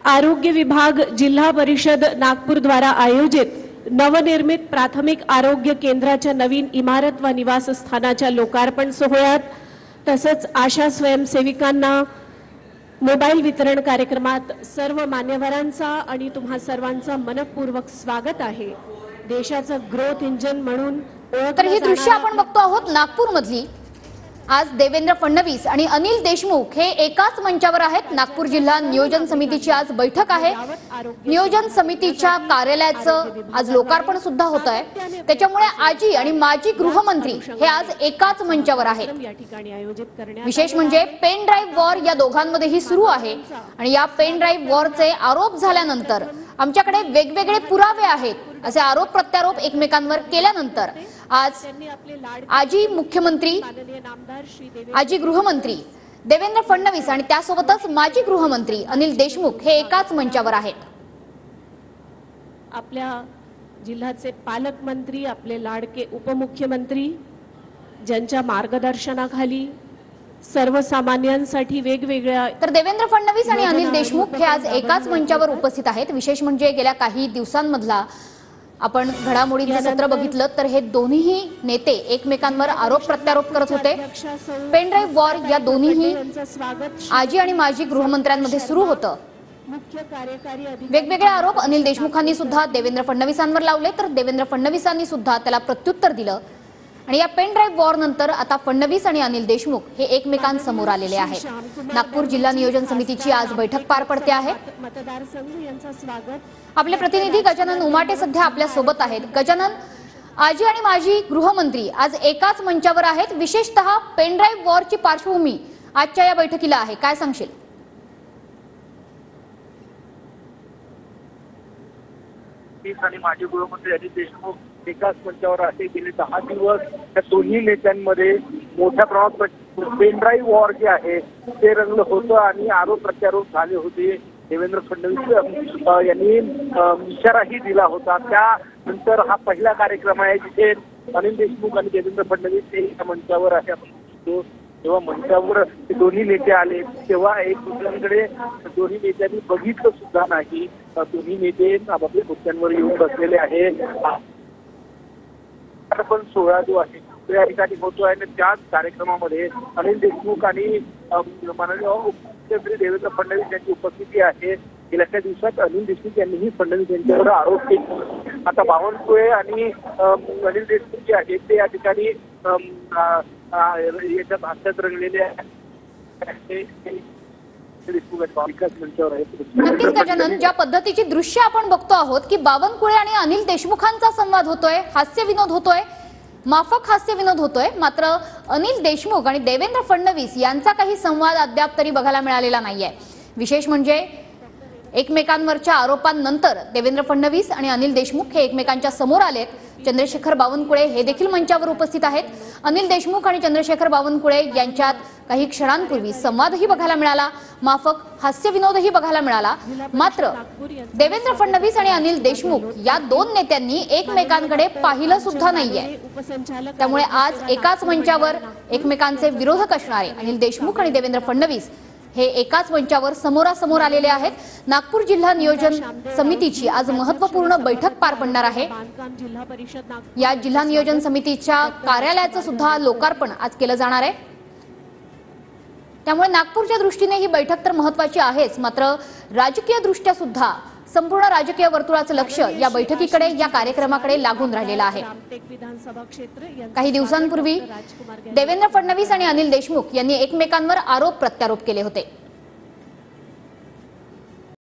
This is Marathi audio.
आरोग्य विभाग जिल्हा परिषद नागपूर द्वारा आयोजित नवनिर्मित प्राथमिक आरोग्य केंद्राच्या नवीन इमारत व निवासस्थानाच्या लोकार्पण सोहळ्यात तसेच आशा स्वयंसेविकांना मोबाईल वितरण कार्यक्रमात सर्व मान्यवरांचा आणि तुम्हा सर्वांचा मनपूर्वक स्वागत आहे। देशाचं ग्रोथ इंजिन म्हणून तर ही दृश्य आपण बघतो आहोत नागपूर मधली। आज देवेंद्र फडणवीस आणि अनिल देशमुख हे एकाच मंचावर आहेत। नागपूर जिल्हा नियोजन समितीची आज बैठक आहे। नियोजन समितीच्या कार्यालयाचं आज लोकार्पण सुद्धा होत आहे। त्याच्यामुळे आजी आणि माजी गृहमंत्री हे आज एकाच मंचावर आहेत। विशेष म्हणजे पेन ड्राइव्ह वॉर या दोघांमध्येही सुरू आहे आणि या पेन ड्राइव्ह वॉरचे आरोप झाल्यानंतर आमच्याकडे वेगवेगळे पुरावे आहेत असे आरोप प्रत्यारोप एकमेकांवर केल्यानंतर आज आजी मुख्यमंत्री आजी गृहमंत्री देवेंद्र फडणवीस आणि त्यासोबतच माजी गृहमंत्री अनिल देशमुख हे एकाच मंचावर आहेत। आपल्या जिल्ह्याचे पालकमंत्री आपले लाडके उपमुख्यमंत्री ज्यांच्या मार्गदर्शनाखाली सर्वसामान्यांसाठी वेगवेगळ्या तर देवेंद्र फडणवीस आणि अनिल देशमुख हे आज एकाच मंचावर उपस्थित आहेत। विशेष म्हणजे गेल्या काही दिवसांमधला आपण घडामोडींचे सत्र बघितलं तर हे दोन्ही नेते एकमेकांवर आरोप प्रत्यारोप करत होते। पेन ड्राइव्ह वॉर या दोन्ही आजी आणि माजी गृहमंत्र्यांमध्ये सुरू होतं। वेगवेगळे आरोप अनिल देशमुखांनी सुद्धा देवेंद्र फडणवीसांवर लावले तर देवेंद्र फडणवीसांनी सुद्धा त्याला प्रत्युत्तर दिलं आणि या पेन ड्राइव्ह वॉर नंतर आता फडणवीस आणि अनिल देशमुख हे एकमेकांसमोर आलेले आहेत। नागपूर जिल्हा नियोजन समितीची आज बैठक पार पडते आहे। आपले प्रतिनिधी गजानन उमाटे सध्या आपल्या सोबत आहेत। गजानन, आजी आणि माजी गृहमंत्री आज एकाच मंचावर आहेत। विशेषतः पेन ड्राइव्ह वॉरची पार्श्वभूमी आजच्या या बैठकीला आहे, काय सांगशील? आणि माजी गृहमंत्री अनिल देशमुख एकाच मंचावर आहे। गेले 10 दिवस या दोन्ही नेत्यांमध्ये मोठ्या प्रमाणात पेन ड्राइव्ह वॉर जे आहे ते रंगलं होतं आणि आरोप प्रत्यारोप झाले होते। देवेंद्र फडणवीस यांनी इशाराही दिला होता। त्यानंतर हा पहिला कार्यक्रम आहे जिथे अनिल देशमुख आणि देवेंद्र फडणवीस एका मंचावर आहे। आपण जेव्हा मंचावर दोन्ही नेते आले तेव्हा एक दुसऱ्यांकडे दोन्ही नेत्यांनी बघितलं सुद्धा नाही। दोन्ही नेते आपापल्या मुद्द्यांवर येऊन बसलेले आहे। पण सोहळा जो आहे तो या ठिकाणी होतो आहे। त्याच कार्यक्रमामध्ये अनिल देशमुख आणि माननीय मुख्यमंत्री देवेंद्र फडणवीस यांची उपस्थिती आहे। गेल्या काही दिवसात अनिल देशमुख यांनीही फडणवीस यांच्यावर आरोप केले। आता बावनकुळे आणि अनिल देशमुख जे आहेत ते या ठिकाणी याच्या भाषणात रंगलेले आहे। नक्कीच गजानन, ज्या पद्धतीची दृश्य आपण बघतो आहोत की बावनकुळे आणि अनिल देशमुखांचा संवाद होतोय, हास्य विनोद होतोय, माफक हास्य विनोद होतोय, मात्र अनिल देशमुख आणि देवेंद्र फडणवीस यांचा काही संवाद अद्याप तरी बघायला मिळालेला नाहीये। विशेष म्हणजे एकमेकांवरच्या आरोपांनंतर देवेंद्र फडणवीस आणि अनिल देशमुख हे एकमेकांच्या समोर आलेत। चंद्रशेखर बावनकुळे हे देखील मंचावर उपस्थित आहेत। अनिल देशमुख आणि चंद्रशेखर बावनकुळे यांच्यात काही क्षणांपूर्वी संवादही बघायला मिळाला, माफक हास्य विनोदही बघायला मिळाला। मात्र देवेंद्र फडणवीस आणि अनिल देशमुख या दोन नेत्यांनी एकमेकांकडे पाहिलं सुद्धा नाहीये। त्यामुळे आज एकाच मंचावर एकमेकांचे विरोधक असणारे अनिल देशमुख आणि देवेंद्र फडणवीस हे एकाच मंचावर समोरासमोर आलेले आहेत। नागपूर जिल्हा नियोजन समितीची आज महत्त्वपूर्ण बैठक पार पडणार आहे। या जिल्हा नियोजन समितीच्या कार्यालयाचं सुद्धा लोकार्पण आज केलं जाणार आहे। त्यामुळे नागपूरच्या दृष्टीने ही बैठक तर महत्त्वाची आहेच, मात्र राजकीय दृष्ट्या सुद्धा संपूर्ण राजकीय वर्तुळाचं लक्ष या बैठकीकडे, या कार्यक्रमाकडे लागून राहिलेलं आहे। काही दिवसांपूर्वी देवेंद्र फडणवीस आणि अनिल देशमुख यांनी एकमेकांवर आरोप प्रत्यारोप केले होते।